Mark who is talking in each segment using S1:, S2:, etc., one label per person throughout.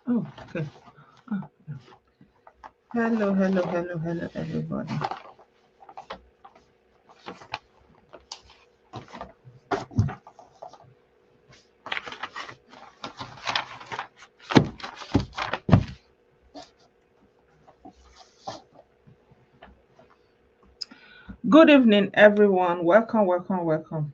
S1: Oh, okay. Oh, hello, hello, hello, hello, everybody. Good evening, everyone. Welcome, welcome, welcome.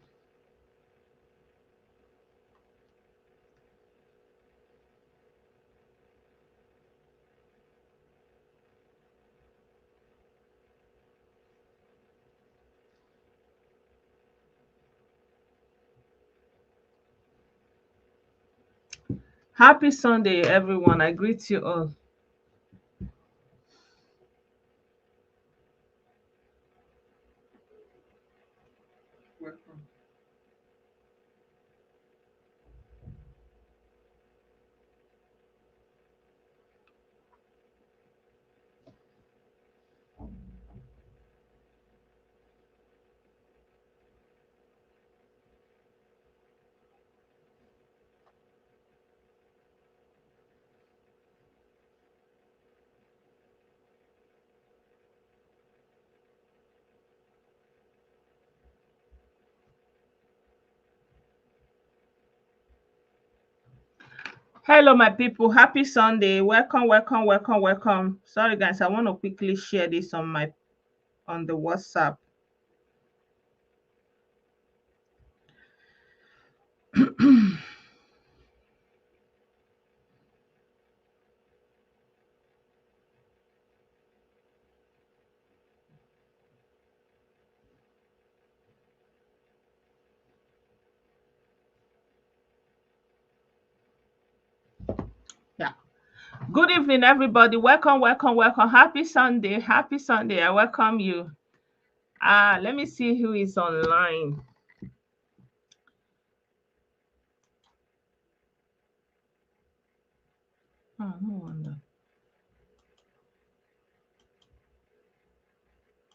S1: Happy Sunday, everyone. I greet you all. Welcome. Hello, my people. Happy Sunday. Welcome, welcome, welcome, welcome. Sorry, guys. I want to quickly share this on the WhatsApp. Yeah. Good evening, everybody. Welcome, welcome, welcome. Happy Sunday. Happy Sunday. I welcome you. Let me see who is online. Oh, no wonder.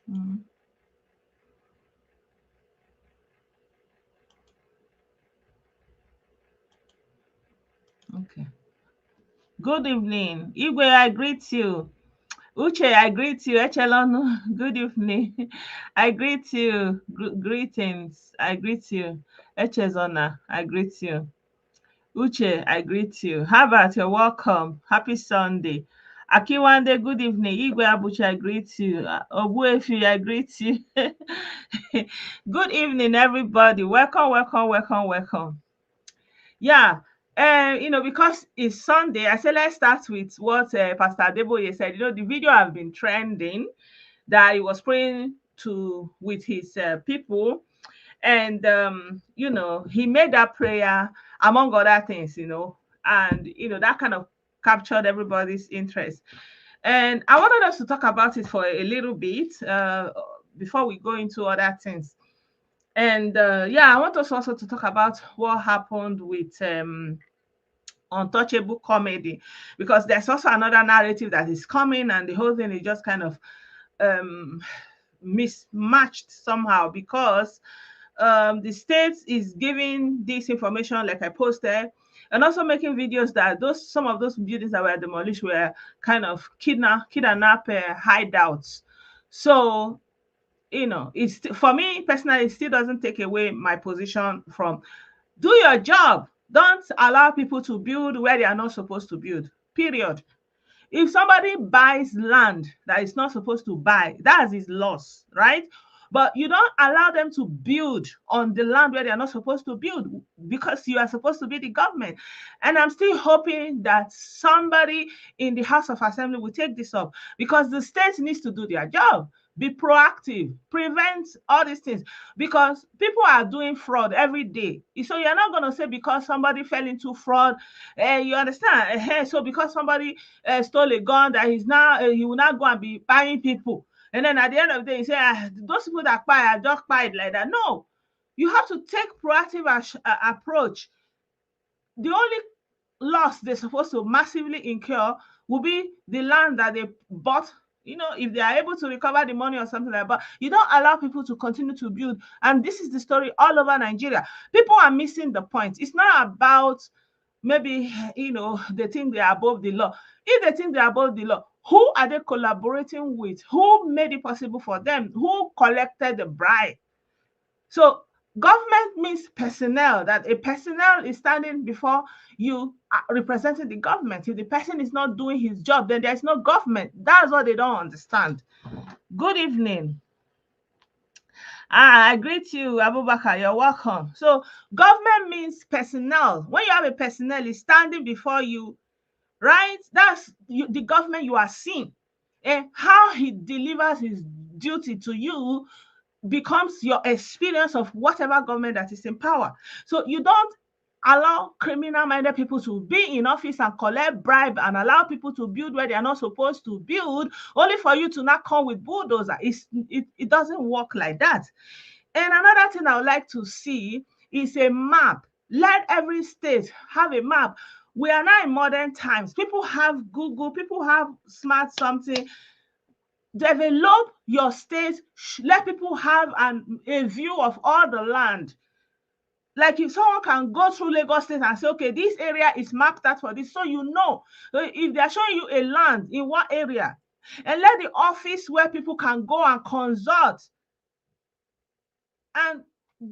S1: Mm, okay. Good evening. Igwe, I greet you. Uche, I greet you. Echelon, good evening. I greet you. Greetings. I greet you. Echezona, I greet you. Uche, I greet you. Herbert, you're welcome. Happy Sunday. Akiwande, good evening. Igwe Abuchi, I greet you. Obuefi, I greet you. Good evening, everybody. Welcome, welcome, welcome, welcome. Yeah, because it's Sunday, I said let's start with what Pastor Adeboye said. The video have been trending that he was praying to with his people, and he made that prayer among other things, and that kind of captured everybody's interest. And I wanted us to talk about it for a little bit before we go into other things. And yeah, I want us also to talk about what happened with untouchable comedy, because there's also another narrative that is coming, and the whole thing is just kind of um mismatched somehow, because the state is giving this information like I posted, and also making videos that those some of those buildings that were demolished were kind of kidnap hideouts. So it's for me personally, it still doesn't take away my position from do your job. Don't allow people to build where they are not supposed to build. Period. If somebody buys land that is not supposed to buy, that's his loss, right? But you don't allow them to build on the land where they are not supposed to build, because you are supposed to be the government. And I'm still hoping that somebody in the House of Assembly will take this up, because the state needs to do their job. Be proactive, prevent all these things, because people are doing fraud every day. So you're not going to say because somebody fell into fraud, you understand? So because somebody stole a gun, that he's now he will not go and be buying people, and then at the end of the day, you say, those people that buy are just buy it like that. No, you have to take proactive approach. The only loss they're supposed to massively incur will be the land that they bought. If they are able to recover the money or something like that. But you don't allow people to continue to build. And this is the story all over Nigeria. People are missing the point. It's not about maybe, they think they are above the law. If they think they are above the law, who are they collaborating with? Who made it possible for them? Who collected the bribe? So government means personnel, that a personnel is standing before you representing the government. If the person is not doing his job, then there's no government. That's what they don't understand. Good evening. I greet you, Abubakar. You're welcome. So government means personnel. When you have a personnel is standing before you, right? That's the government you are seeing. And how he delivers his duty to you becomes your experience of whatever government that is in power. So you don't allow criminal-minded people to be in office and collect bribe and allow people to build where they are not supposed to build, only for you to not come with bulldozer. It doesn't work like that. And another thing I would like to see is a map. Let every state have a map. We are now in modern times. People have Google, people have smart something. Develop your state. Let people have a view of all the land. Like if someone can go through Lagos State and say, okay, this area is mapped out for this, so you know. So if they're showing you a land in one area, and let the office where people can go and consult and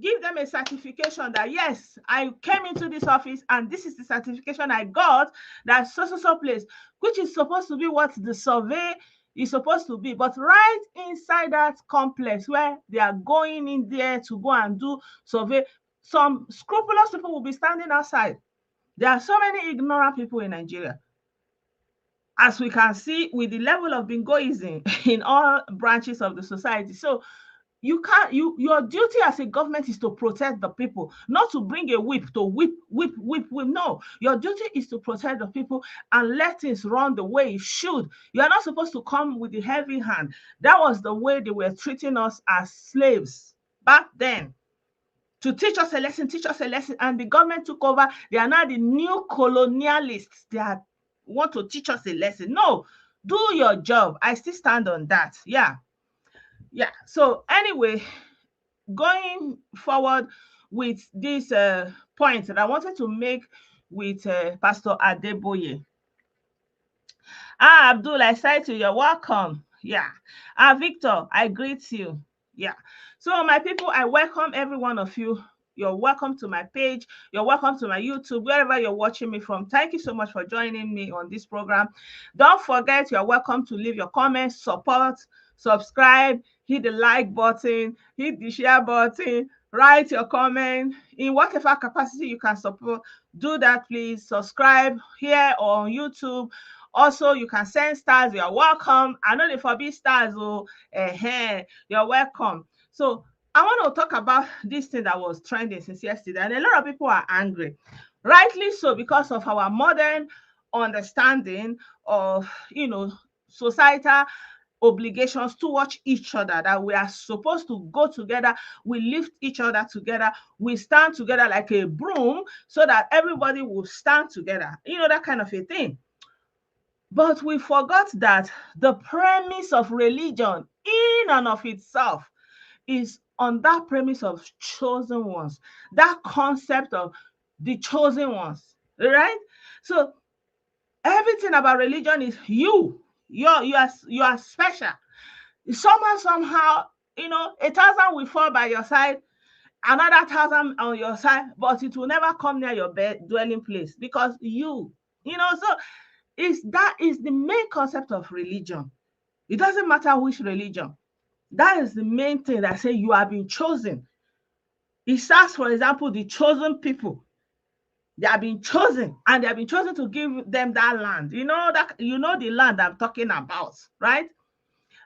S1: give them a certification that, yes, I came into this office and this is the certification I got, that so place, which is supposed to be what the survey is supposed to be. But right inside that complex where they are going in there to go and do survey, some scrupulous people will be standing outside. There are so many ignorant people in Nigeria, as we can see with the level of bingoism in all branches of the society. So you can't, your duty as a government is to protect the people, not to bring a whip to whip. No, your duty is to protect the people and let things run the way it should. You are not supposed to come with the heavy hand. That was the way they were treating us as slaves back then, to teach us a lesson, and the government took over. They are now the new colonialists. They want to teach us a lesson. No, do your job. I still stand on that. Yeah. So anyway, going forward with this point that I wanted to make with Pastor Adeboye. Abdul, I said to you, you're welcome. Yeah. Victor, I greet you. Yeah. So my people, I welcome every one of you. You're welcome to my page. You're welcome to my YouTube, wherever you're watching me from. Thank you so much for joining me on this program. Don't forget, you're welcome to leave your comments, support, subscribe, hit the like button, hit the share button, write your comment in whatever capacity you can support. Do that, please. Subscribe here or on YouTube. Also, you can send stars. You're welcome. I know they forbid stars. You're welcome. So I want to talk about this thing that was trending since yesterday, and a lot of people are angry, rightly so, because of our modern understanding of societal obligations towards each other, that we are supposed to go together, we lift each other together, we stand together like a broom so that everybody will stand together, that kind of a thing. But we forgot that the premise of religion in and of itself is on that premise of chosen ones, that concept of the chosen ones, right? So everything about religion is you are special. Somehow, 1,000 will fall by your side, another 1,000 on your side, but it will never come near your bed dwelling place, because so that is the main concept of religion. It doesn't matter which religion. That is the main thing, that say you have been chosen. It starts, for example, the chosen people. They have been chosen, and they have been chosen to give them that land. The land I'm talking about, right?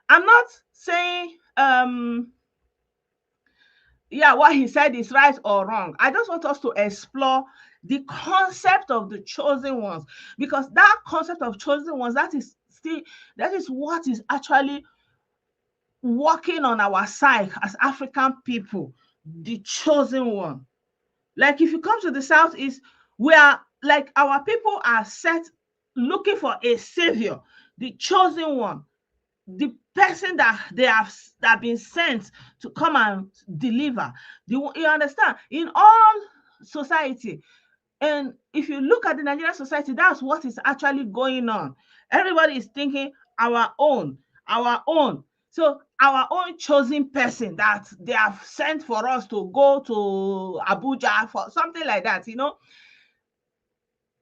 S1: I'm not saying what he said is right or wrong. I just want us to explore the concept of the chosen ones, because that concept of chosen ones, that is what is actually working on our side as African people, the chosen one. Like if you come to the Southeast, we are like, our people are set looking for a savior, the chosen one, the person that they have been sent to come and deliver. You understand? In all society, And if you look at the Nigerian society, that's what is actually going on. Everybody is thinking our own, our own. So our own chosen person that they have sent for us to go to Abuja for something like that, you know.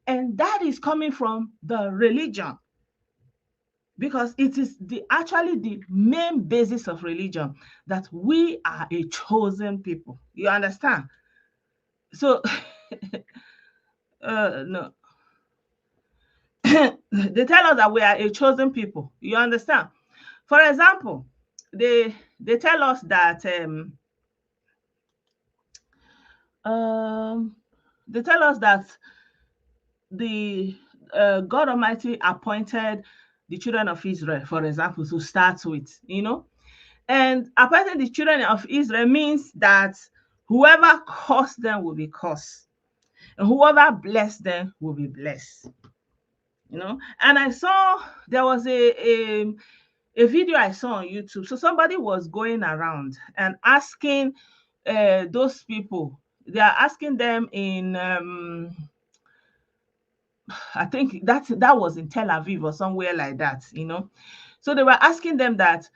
S1: And that is coming from the religion, because it is the actually the main basis of religion, that we are a chosen people. You understand? So no, they tell us that we are a chosen people. You understand? For example, they tell us that um they tell us that the God Almighty appointed the children of Israel, for example, to start with, you know. And appointing the children of Israel means that whoever cursed them will be cursed, and whoever blessed them will be blessed. You know, and I saw there was a video I saw on YouTube. So somebody was going around and asking those people. They are asking them in I think that was in Tel Aviv or somewhere like that, you know. So they were asking them that,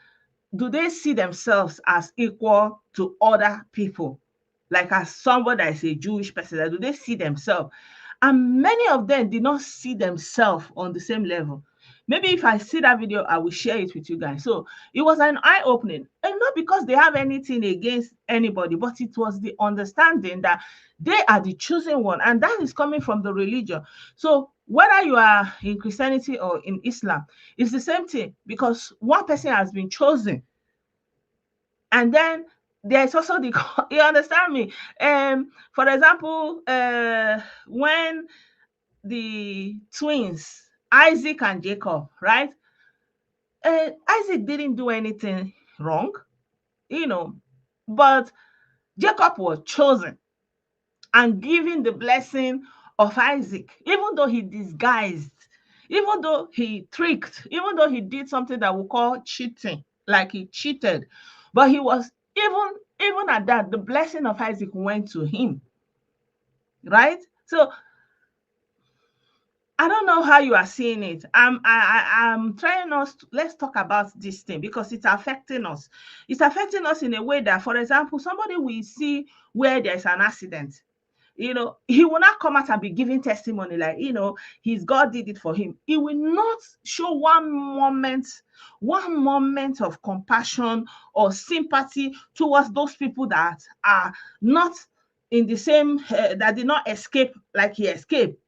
S1: do they see themselves as equal to other people? Like as somebody that is a Jewish person, do they see themselves? And many of them did not see themselves on the same level. Maybe if I see that video, I will share it with you guys. So it was an eye-opening. And not because they have anything against anybody, but it was the understanding that they are the chosen one. And that is coming from the religion. So whether you are in Christianity or in Islam, it's the same thing, because one person has been chosen. And then there's also the you understand me. For example, when the twins, Isaac and Jacob, right? Isaac didn't do anything wrong, you know, but Jacob was chosen and given the blessing of Isaac, even though he disguised, even though he tricked, even though he did something that we call cheating, like he cheated, but he was even at that, the blessing of Isaac went to him, right? So I don't know how you are seeing it. I'm trying us to, let's talk about this thing, because it's affecting us. It's affecting us in a way that, for example, somebody will see where there's an accident. You know, he will not come out and be giving testimony like, you know, his God did it for him. He will not show one moment of compassion or sympathy towards those people that are not in the same, that did not escape like he escaped.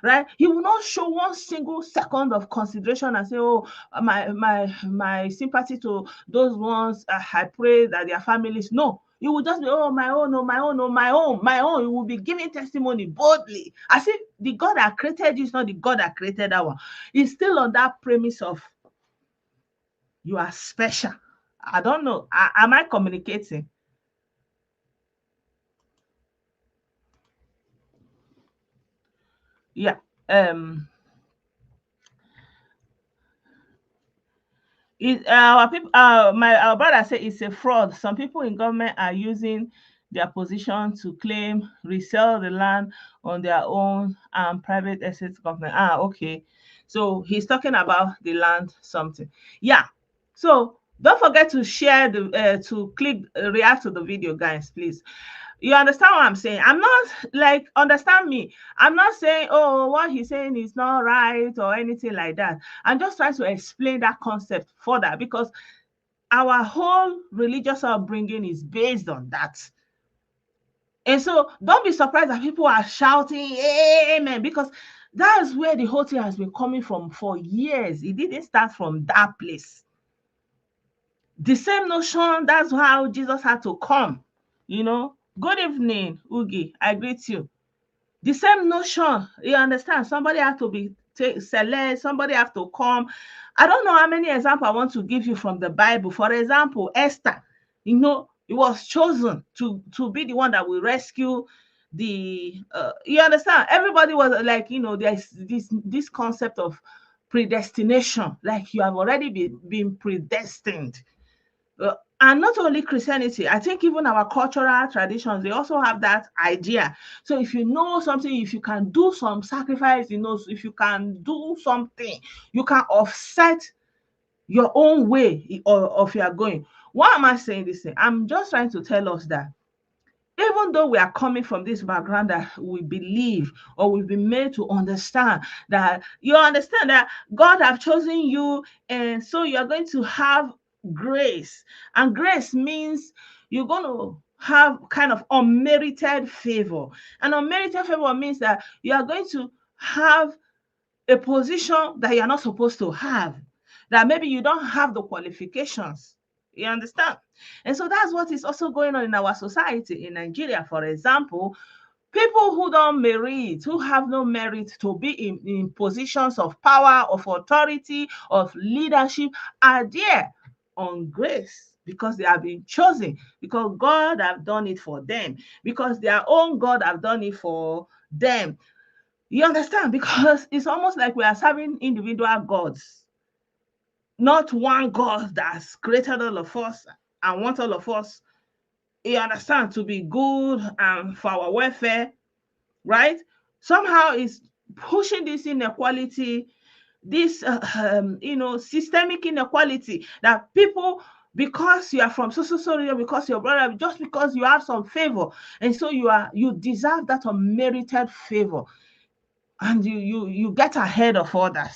S1: Right? He will not show one single second of consideration and say, "Oh, my sympathy to those ones. I pray that their families." No, he will just be, "Oh, my own, oh, my own, oh, my own, my own." He will be giving testimony boldly, as if the God that created you is not the God that created that one. He's still on that premise of you are special. I don't know. Am I communicating? Yeah. Um. Our people, our brother said it's a fraud. Some people in government are using their position to claim resell the land on their own and private assets government. Okay. So he's talking about the land something. Yeah. So don't forget to share the to click react to the video, guys, please. You understand what I'm saying? I'm not like, understand me. I'm not saying, oh, what he's saying is not right or anything like that. I'm just trying to explain that concept further, because our whole religious upbringing is based on that. And so don't be surprised that people are shouting amen, because that's where the whole thing has been coming from for years. It didn't start from that place. The same notion, that's how Jesus had to come, you know. Good evening, Ugi. I greet you. The same notion, you understand? Somebody have to be select, somebody have to come. I don't know how many examples I want to give you from the Bible. For example, Esther, you know, it was chosen to be the one that will rescue the you understand? Everybody was like, you know, there's this concept of predestination, like you have already been predestined. And not only Christianity, I think even our cultural traditions, they also have that idea. So if you know something, if you can do some sacrifice, if you can do something, you can offset your own way of you are going. Why am I saying this thing? I'm just trying to tell us that even though we are coming from this background that we believe or we've been made to understand that you understand that God have chosen you, and so you're going to have grace. And grace means you're going to have kind of unmerited favor. And unmerited favor means that you are going to have a position that you're not supposed to have, that maybe you don't have the qualifications. You understand? And so that's what is also going on in our society in Nigeria, for example. People who don't merit, who have no merit to be in positions of power, of authority, of leadership, are there on grace because they have been chosen, because God have done it for them, because their own God have done it for them. You understand? Because it's almost like we are serving individual gods, not one God that's created all of us and wants all of us, you understand, to be good and for our welfare, right? Somehow it's pushing this inequality, this systemic inequality, that people, because you are from so because your brother, just because you have some favor, and so you deserve that unmerited favor, and you get ahead of others.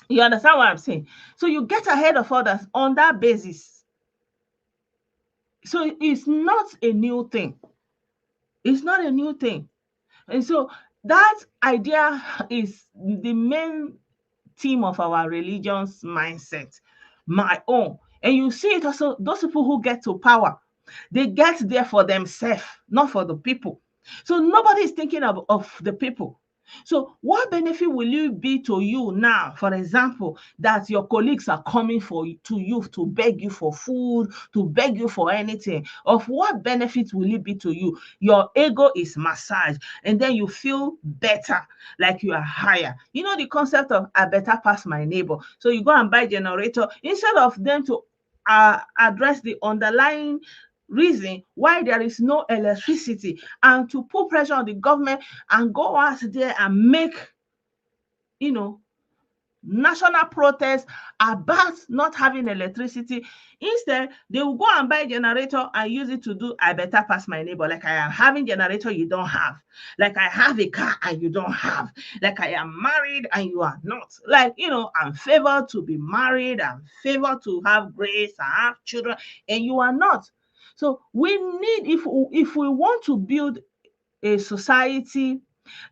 S1: You understand what I'm saying? So you get ahead of others on that basis. So it's not a new thing. It's not a new thing. And so that idea is the main theme of our religion's mindset, my own. And you see it also, those people who get to power, they get there for themselves, not for the people. So nobody is thinking of the people. So what benefit will it be to you now, for example, that your colleagues are coming to you to beg you for food, to beg you for anything? Of what benefit will it be to you? Your ego is massaged, and then you feel better, like you are higher. You know the concept of I better pass my neighbor. So you go and buy generator instead of them to address the underlying reason why there is no electricity, and to put pressure on the government and go out there and make, national protest about not having electricity. Instead, they will go and buy a generator and use it to do I better pass my neighbor. Like I am having generator you don't have. Like I have a car and you don't have. Like I am married and you are not. Like, I'm favored to be married, I'm favored to have grace, I have children, and you are not. So we need, if we want to build a society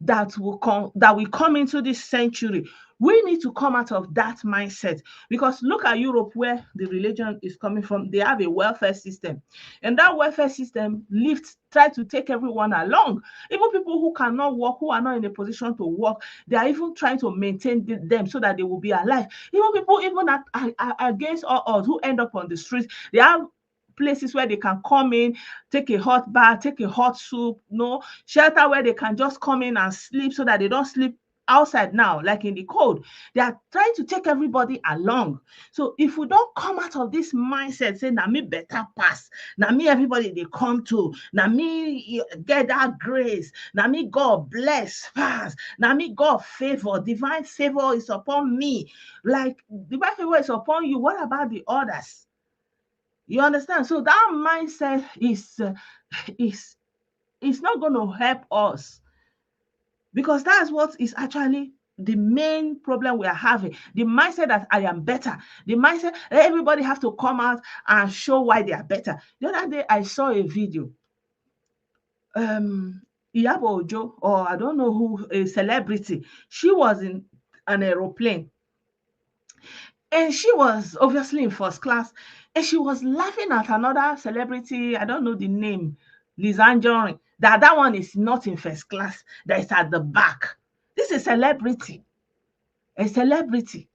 S1: that will come into this century, we need to come out of that mindset. Because look at Europe, where the religion is coming from. They have a welfare system, and that welfare system try to take everyone along. Even people who cannot work, who are not in a position to work, they are even trying to maintain them so that they will be alive. Even people, even against all odds, who end up on the streets, they have places where they can come in, take a hot bath, take a hot soup, shelter where they can just come in and sleep, so that they don't sleep outside now, like in the cold. They are trying to take everybody along. So if we don't come out of this mindset, say, na me better pass, na me everybody they come to, na me get that grace, na me God bless pass, na me God favor, divine favor is upon me. Like divine favor is upon you, what about the others? You understand? So that mindset is not going to help us, because that's what is actually the main problem we are having. The mindset that I am better. The mindset that everybody have to come out and show why they are better. The other day I saw a video. Adeboye, or I don't know who, a celebrity. She was in an aeroplane, and she was obviously in first class, and she was laughing at another celebrity. I don't know the name, Lizanjorin. That one is not in first class, that is at the back. This is a celebrity.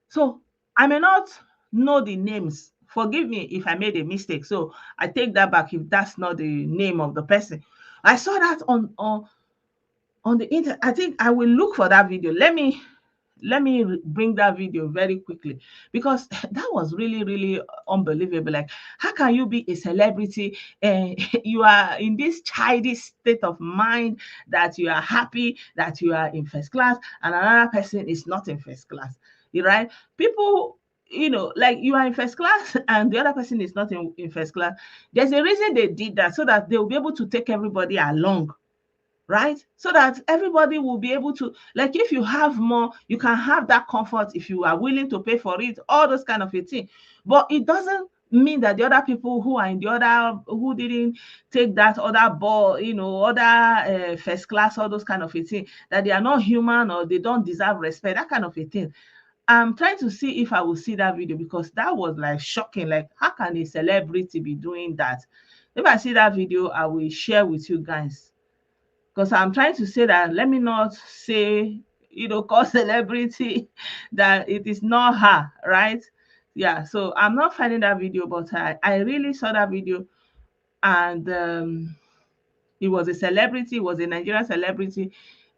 S1: So I may not know the names. Forgive me if I made a mistake. So I take that back if that's not the name of the person. I saw that on the internet. I think I will look for that video. Let me let me bring that video very quickly, because that was really, really unbelievable. Like, how can you be a celebrity and you are in this childish state of mind that you are happy that you are in first class and another person is not in first class, right? People, like you are in first class and the other person is not in first class. There's a reason they did that, so that they will be able to take everybody along, right? So that everybody will be able to, like, if you have more, you can have that comfort if you are willing to pay for it, all those kind of a thing. But it doesn't mean that the other people who are in the other, who didn't take that other ball, other first class, all those kind of a thing, that they are not human or they don't deserve respect, that kind of a thing. I'm trying to see if I will see that video, because that was like shocking. Like, how can a celebrity be doing that? If I see that video, I will share with you guys, because I'm trying to say that, let me not say, call celebrity that it is not her, right? Yeah, so I'm not finding that video, but I really saw that video, and it was a celebrity, it was a Nigerian celebrity,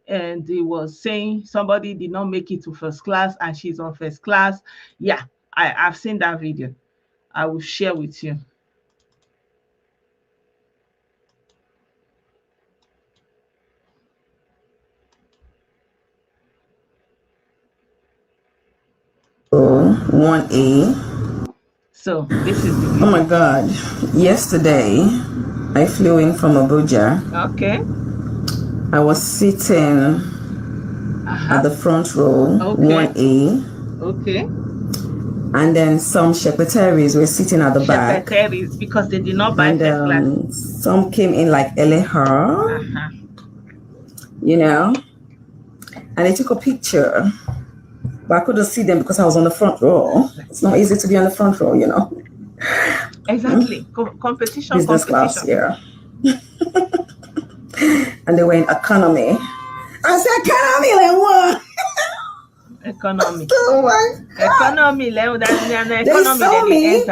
S1: and he was saying somebody did not make it to first class and she's on first class. Yeah, I've seen that video. I will share with you.
S2: Oh, 1A.
S1: So this is the video.
S2: Oh my God. Yesterday, I flew in from Abuja.
S1: Okay.
S2: I was sitting at the front row,
S1: Okay.
S2: 1A.
S1: Okay.
S2: And then some secretaries were sitting at the back.
S1: Secretaries, because they did not buy first class.
S2: Some came in like earlier, and they took a picture. But I couldn't see them because I was on the front row. It's not easy to be on the front row,
S1: Exactly. Competition.
S2: Business class, yeah. And they were in economy. I said, economy, like what?
S1: Economy.
S2: Oh my God.
S1: Economy,
S2: they saw me,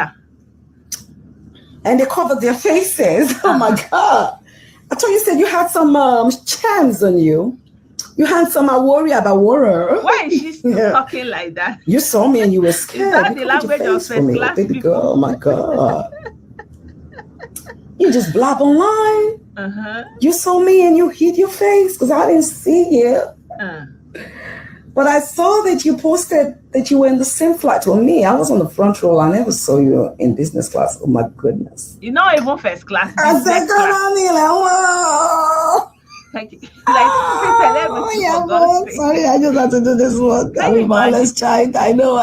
S2: and they covered their faces. Oh my God. I thought you said you had some charms on you. You had some warrior.
S1: Why is she still talking like that?
S2: You saw me and you were scared.
S1: Is that the language of first class
S2: baby girl? Oh my God. You just blab online. You saw me and you hid your face because I didn't see you. But I saw that you posted that you were in the same flight with me. I was on the front row. I never saw you in business class. Oh my goodness.
S1: You're not even first class.
S2: I said, wow.
S1: Like celebrity.
S2: Oh, yeah, sorry, I just had to do this one. I'm a mindless child. I know.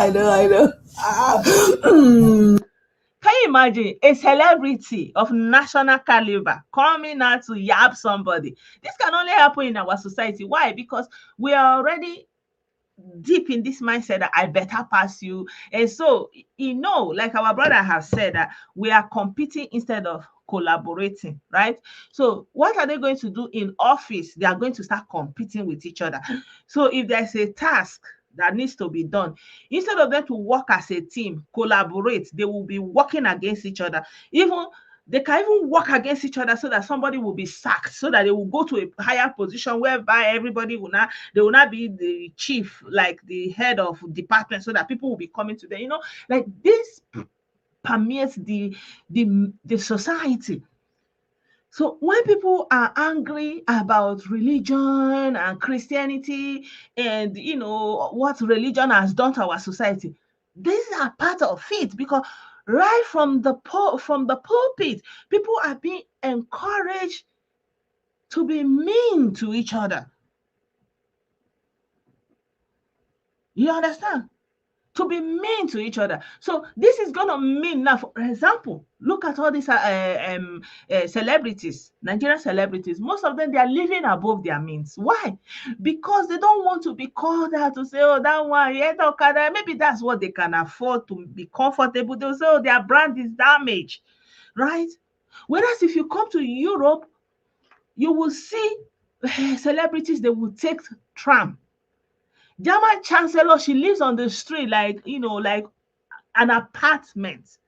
S1: Can you imagine a celebrity of national caliber coming out to yab somebody? This can only happen in our society. Why? Because we are already deep in this mindset that I better pass you. And so, like our brother has said, that we are competing instead of collaborating, right? So what are they going to do in office? They are going to start competing with each other. So if there's a task that needs to be done, instead of them to work as a team, collaborate, they will be working against each other. They can even work against each other so that somebody will be sacked, so that they will go to a higher position whereby everybody will not be the chief, like the head of department, so that people will be coming to them. Like this permeates the society. So when people are angry about religion and Christianity and what religion has done to our society, these are part of it, because right from the pulpit, people are being encouraged to be mean to each other. You understand? To be mean to each other. So this is going to mean now, for example, look at all these celebrities, Nigerian celebrities. Most of them, they are living above their means. Why? Because they don't want to be called out to say, oh, that one, yeah, okay, maybe that's what they can afford to be comfortable. They'll say, oh, their brand is damaged, right? Whereas if you come to Europe, you will see celebrities, they will take tram. German chancellor, she lives on the street like an apartment.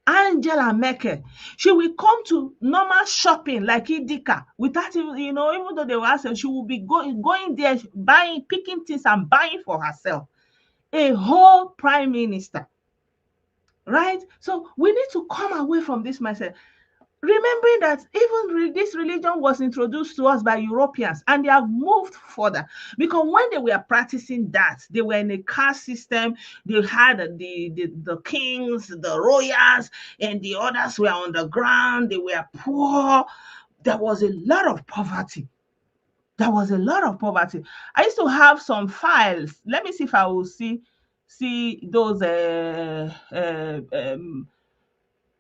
S1: Angela Merkel, she will come to normal shopping like Idika without even, even though they were asking, she will be going there, buying, picking things and buying for herself. A whole prime minister, right? So we need to come away from this mindset, remembering that even this religion was introduced to us by Europeans, and they have moved further, because when they were practicing that, they were in a caste system. They had the kings, the royals, and the others were on the ground. They were poor. There was a lot of poverty. I used to have some files. Let me see if I will see those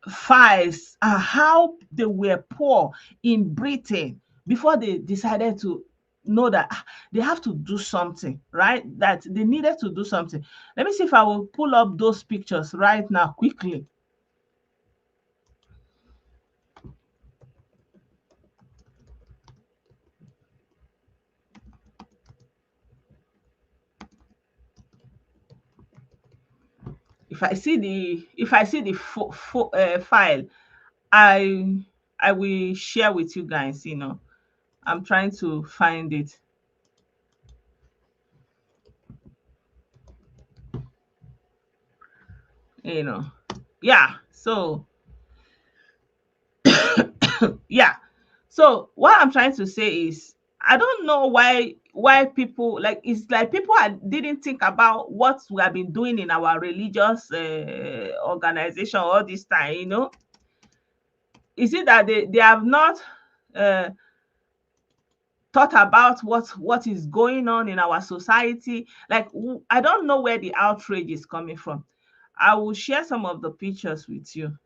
S1: files, how they were poor in Britain before they decided to know that they have to do something, right? That they needed to do something. Let me see if I will pull up those pictures right now quickly. If I see the file, I will share with you guys. I'm trying to find it. Yeah. So yeah. So what I'm trying to say is, I don't know why people, like, it's like people didn't think about what we have been doing in our religious organization all this time. Is it that they have not uh, thought about what is going on in our society? Like, I don't know where the outrage is coming from. I will share some of the pictures with you.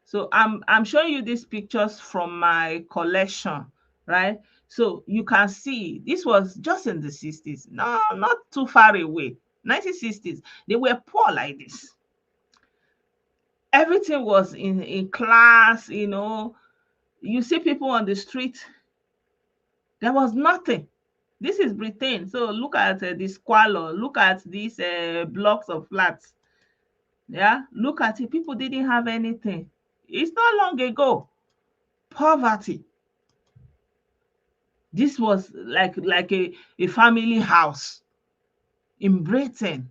S1: So I'm showing you these pictures from my collection, right? So you can see this was just in the 60s. No, not too far away. 1960s. They were poor like this. Everything was in class. You see people on the street. There was nothing. This is Britain. So look at the squalor. Look at these blocks of flats. Yeah, look at it. People didn't have anything. It's not long ago. Poverty. This was like a family house in Britain.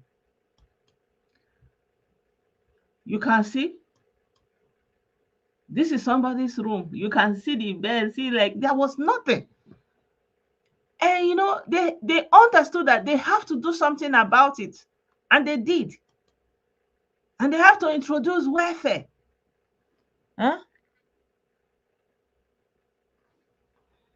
S1: You can see this is somebody's room. You can see the bed. See, like, there was nothing. And they understood that they have to do something about it. And they did. And they have to introduce welfare. Huh?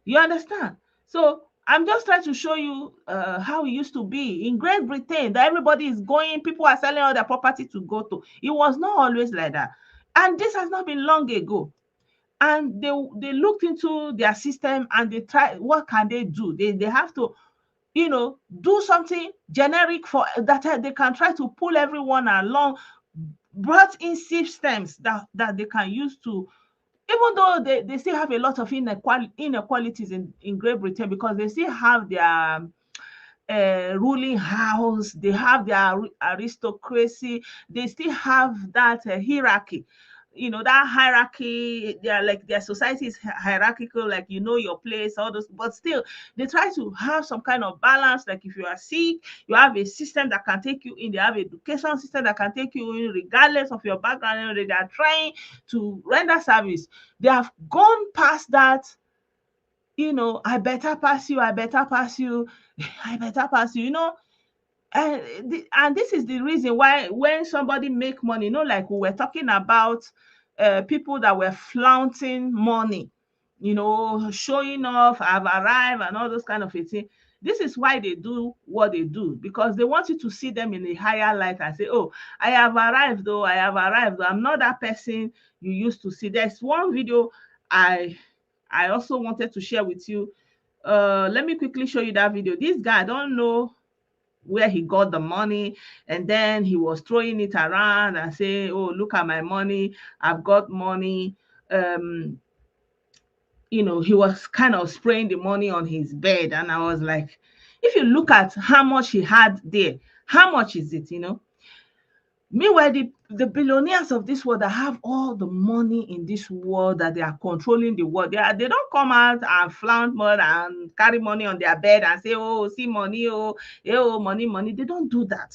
S1: You understand? So I'm just trying to show you how it used to be in Great Britain, that everybody is going, people are selling all their property to go to. It was not always like that. And this has not been long ago. And they looked into their system and they tried, what can they do? They have to, do something generic for that, they can try to pull everyone along, brought in systems that they can use to, even though they still have a lot of inequalities in Great Britain, because they still have their ruling house, they have their aristocracy, they still have that hierarchy. That hierarchy, their society is hierarchical, like, your place, all those, but still they try to have some kind of balance. Like, if you are sick, you have a system that can take you in. They have education system that can take you in regardless of your background. They are trying to render service. They have gone past that. I better pass you, I better pass you, I better pass you, and this is the reason why when somebody make money, like we were talking about people that were flaunting money, showing off, I've arrived and all those kind of things. This is why they do what they do, because they want you to see them in a higher light and say, oh, I have arrived though, I have arrived though. I'm not that person you used to see. There's one video I also wanted to share with you. Let me quickly show you that video. This guy, I don't know where he got the money, and then he was throwing it around and say, oh, look at my money, I've got money. He was kind of spraying the money on his bed, and I was like, if you look at how much he had there, How much is it, Meanwhile, the billionaires of this world that have all the money in this world, that they are controlling the world, they don't come out and flaunt money and carry money on their bed and say, oh, see money, oh, yeah, oh, money, money. They don't do that.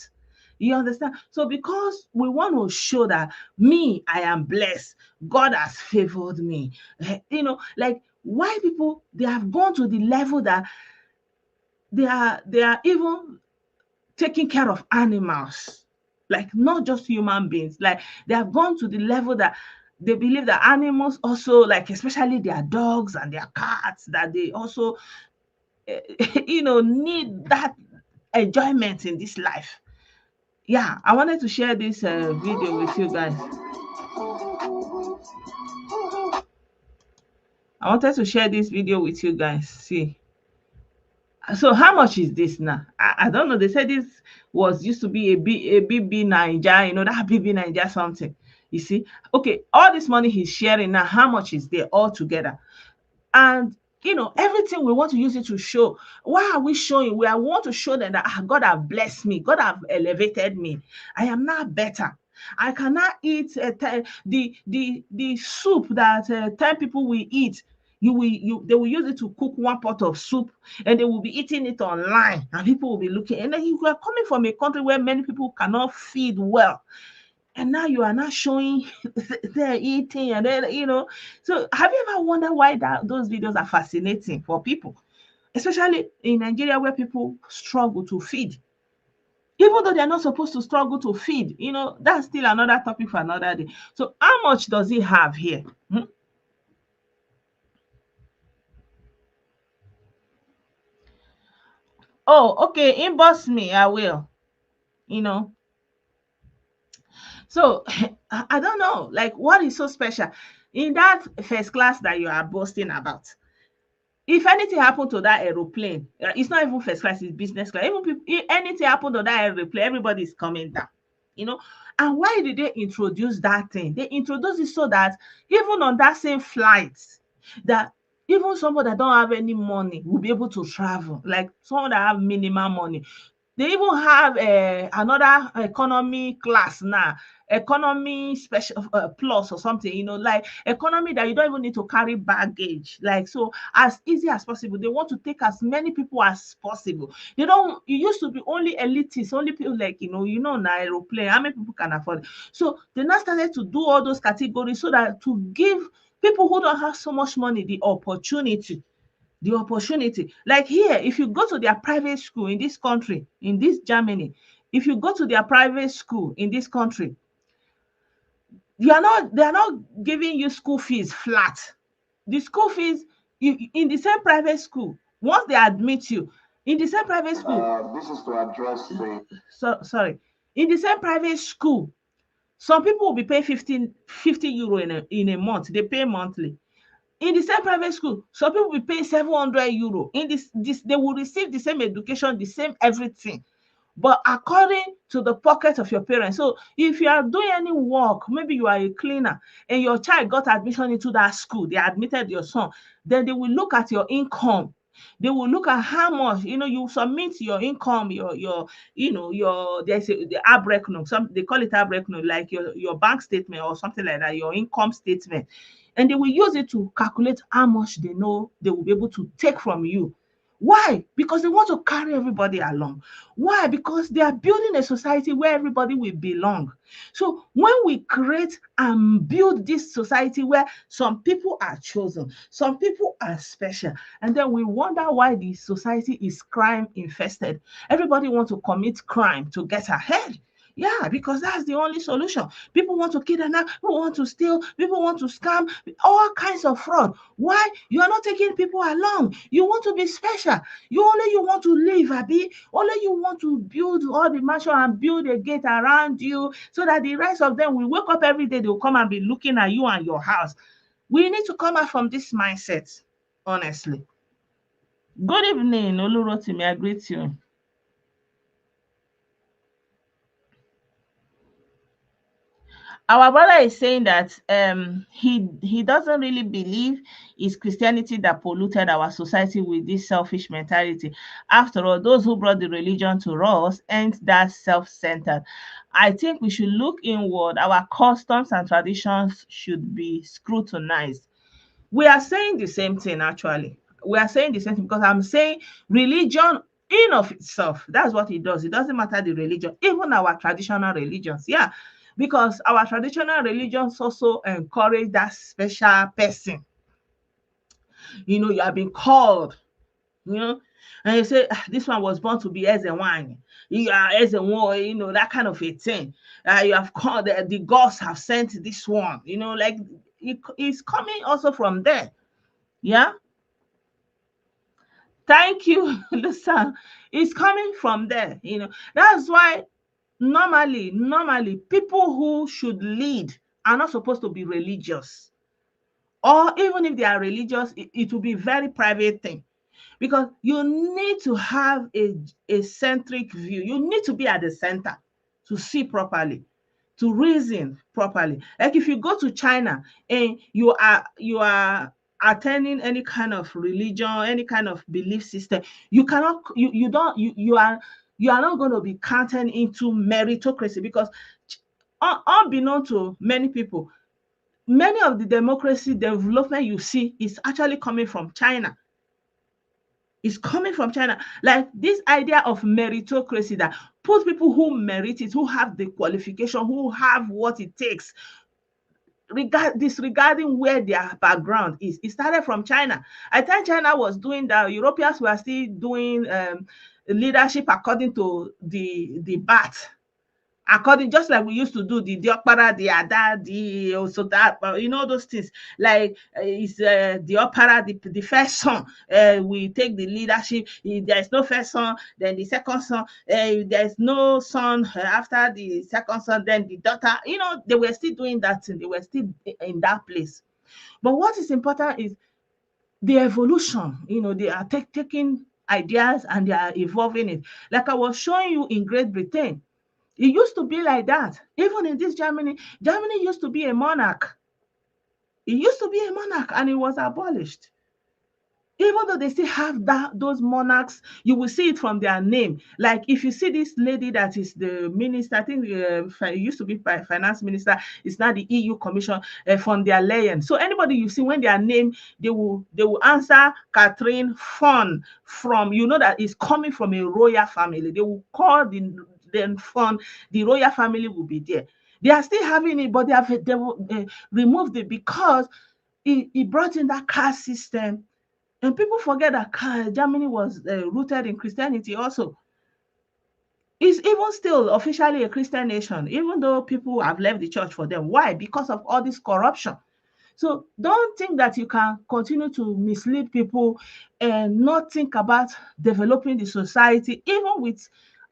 S1: You understand? So because we want to show that I am blessed, God has favored me. Like why people, they have gone to the level that they are even taking care of animals, like not just human beings. Like they have gone to the level that they believe that animals also, like especially their dogs and their cats, that they also need that enjoyment in this life. Yeah, I wanted to share this video with you guys. I wanted to share this video with you guys. See, so how much is this now? I don't know. They said this was used to be a BB Niger, that BB Niger something. You see, okay, all this money he's sharing now, how much is there all together? And everything we want to use it to show. Why are we showing? We want to show them that God have blessed me, God have elevated me. I am now better. I cannot eat the soup that 10 people will eat. They will use it to cook one pot of soup, and they will be eating it online, and people will be looking. And then you are coming from a country where many people cannot feed well, and now you are not showing they're eating, and then So have you ever wondered why those videos are fascinating for people, especially in Nigeria, where people struggle to feed, even though they're not supposed to struggle to feed? That's still another topic for another day. So how much does he have here? Oh, okay, inbox me, I will. So I don't know, like, what is so special in that first class that you are boasting about? If anything happened to that aeroplane, it's not even first class, it's business class. Even if anything happened to that aeroplane, everybody is coming down. And why did they introduce that thing? They introduced it so that even on that same flight, that even somebody that don't have any money will be able to travel, like someone that have minimal money. They even have another economy class now, economy special plus or something, like economy that you don't even need to carry baggage, like, so as easy as possible. They want to take as many people as possible. They don't, it used to be only elitists, only people, like, an aeroplane, how many people can afford it? So they now started to do all those categories so that to give people who don't have so much money the opportunity. Like here, if you go to their private school in this country, in this Germany, if you go to their private school in this country, they are not giving you school fees flat. The school fees in the same private school, once they admit you in the same private school,
S2: this is to address the
S1: sorry, in the same private school, some people will be paying 50 euro in a month. They pay monthly. In the same private school, some people will pay 700 euro. In this, they will receive the same education, the same everything, but according to the pocket of your parents. So if you are doing any work, maybe you are a cleaner and your child got admission into that school, they admitted your son, then they will look at your income. They will look at how much, you submit your income, there's the abrecno, they call it abrecno, like your bank statement or something like that, your income statement. And they will use it to calculate how much they know they will be able to take from you. Why? Because they want to carry everybody along. Why? Because they are building a society where everybody will belong. So when we create and build this society where some people are chosen, some people are special, and then we wonder why the society is crime infested. Everybody wants to commit crime to get ahead. Yeah, because that's the only solution. People want to kidnap, people want to steal, people want to scam, all kinds of fraud. Why? You are not taking people along. You want to be special. You want to live, Abi. Only you want to build all the mansion and build a gate around you so that the rest of them will wake up every day, they will come and be looking at you and your house. We need to come out from this mindset, honestly. Good evening, Olurotimi. I greet you. Our brother is saying that he doesn't really believe it's Christianity that polluted our society with this selfish mentality. After all, those who brought the religion to us ain't that self-centered. I think we should look inward. Our customs and traditions should be scrutinized. We are saying the same thing actually. We are saying the same thing because I'm saying religion in of itself, that's what it does. It doesn't matter the religion, even our traditional religions. Yeah, because our traditional religions also encourage that special person. You have been called, and you say, this one was born to be as a wine. You are as a one, that kind of a thing. You have called, the gods have sent this one, like it's coming also from there. Yeah. Thank you. Listen, it's coming from there. That's why normally people who should lead are not supposed to be religious. Or even if they are religious, it will be very private thing. Because you need to have a centric view. You need to be at the center to see properly, to reason properly. Like if you go to China and you are attending any kind of religion, any kind of belief system, you cannot you are not going to be counted into meritocracy because unbeknown to many people, many of the democracy development you see is actually coming from China. Is coming from China. Like this idea of meritocracy that puts people who merit it, who have the qualification, who have what it takes, disregarding where their background is. It started from China. I think China was doing that. Europeans were still doing leadership according to the BAT. According, just like we used to do the opera, the ada, the also that, those things. Like it's the opera, the first song, we take the leadership. If there is no first song, then the second song. If there is no son after the second song, then the daughter. They were still doing that thing. They were still in that place. But what is important is the evolution. They are taking ideas and they are evolving it. Like I was showing you in Great Britain. It used to be like that. Even in this Germany used to be a monarch. It used to be a monarch and it was abolished. Even though they still have those monarchs, you will see it from their name. Like if you see this lady that is the minister, I think used to be finance minister, is now the EU Commission von der Leyen. So anybody you see when their name, they will answer Catherine von, from, that is coming from a royal family. They will call then von, the royal family will be there. They are still having it, but they removed it because it brought in that caste system. And people forget that Germany was rooted in Christianity also. It's even still officially a Christian nation, even though people have left the church for them. Why? Because of all this corruption. So don't think that you can continue to mislead people and not think about developing the society, even with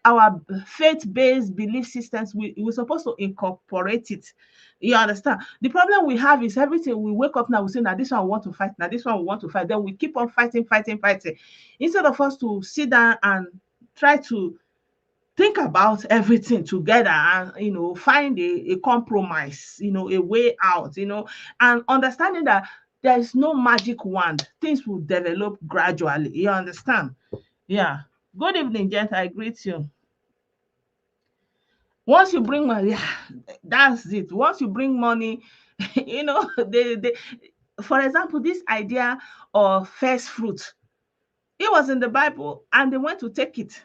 S1: our faith-based belief systems. We're supposed to incorporate it. You understand? The problem we have is everything we wake up now, we say, now this one we want to fight, now this one we want to fight. Then we keep on fighting. Instead of us to sit down and try to think about everything together and find a compromise, a way out, and understanding that there is no magic wand. Things will develop gradually. You understand? Yeah. Good evening, gent. I greet you. Once you bring money, yeah, that's it. Once you bring money, they for example, this idea of first fruit, it was in the Bible and they went to take it.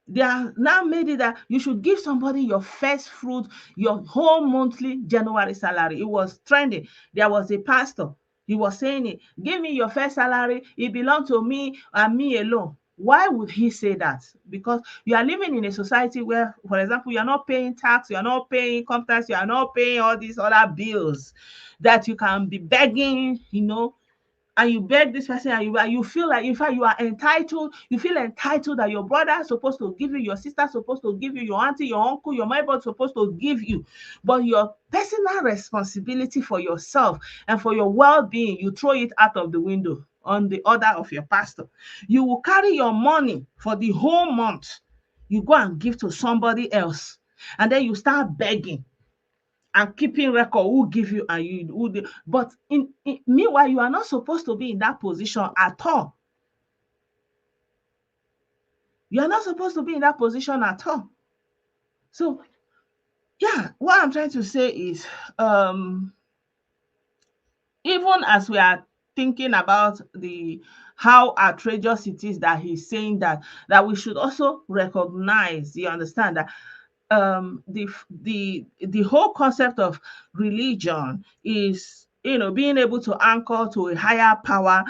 S1: They are now made it that you should give somebody your first fruit, your whole monthly January salary. It was trending. There was a pastor. He was saying it. Give me your first salary. It belongs to me and me alone. Why would he say that? Because you are living in a society where, for example, you are not paying tax, you are not paying income tax, you are not paying all these other bills that you can be begging, and you beg this person and you feel like, in fact, you are entitled. You feel entitled that your brother is supposed to give you, your sister is supposed to give you, your auntie, your uncle, your neighbor is supposed to give you. But your personal responsibility for yourself and for your well-being, you throw it out of the window on the order of your pastor. You will carry your money for the whole month. You go and give to somebody else. And then you start begging. and keeping record who give you and you who do. But meanwhile, you are not supposed to be in that position at all. You are not supposed to be in that position at all. So yeah, what I'm trying to say is even as we are thinking about the how outrageous it is that he's saying that we should also recognize, you understand, that the whole concept of religion is, being able to anchor to a higher power,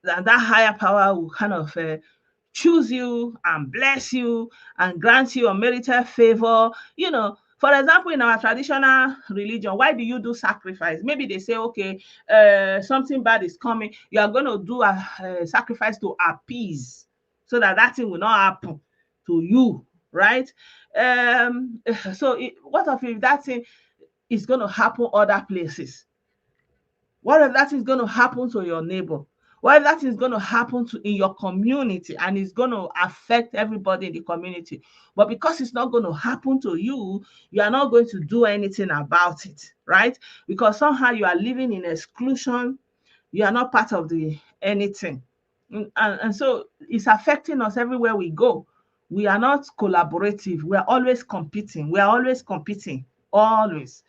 S1: and that higher power will kind of choose you and bless you and grant you unmerited favor. For example, in our traditional religion, why do you do sacrifice? Maybe they say, okay, something bad is coming. You are going to do a sacrifice to appease, so that thing will not happen to you, right? So what if that thing is going to happen other places? What if that is going to happen to your neighbor? What if that is going to happen in your community and it's going to affect everybody in the community? But because it's not going to happen to you, you are not going to do anything about it, right? Because somehow you are living in exclusion. You are not part of the anything. And so it's affecting us everywhere we go. We are not collaborative. We are always competing. We are always competing. Always.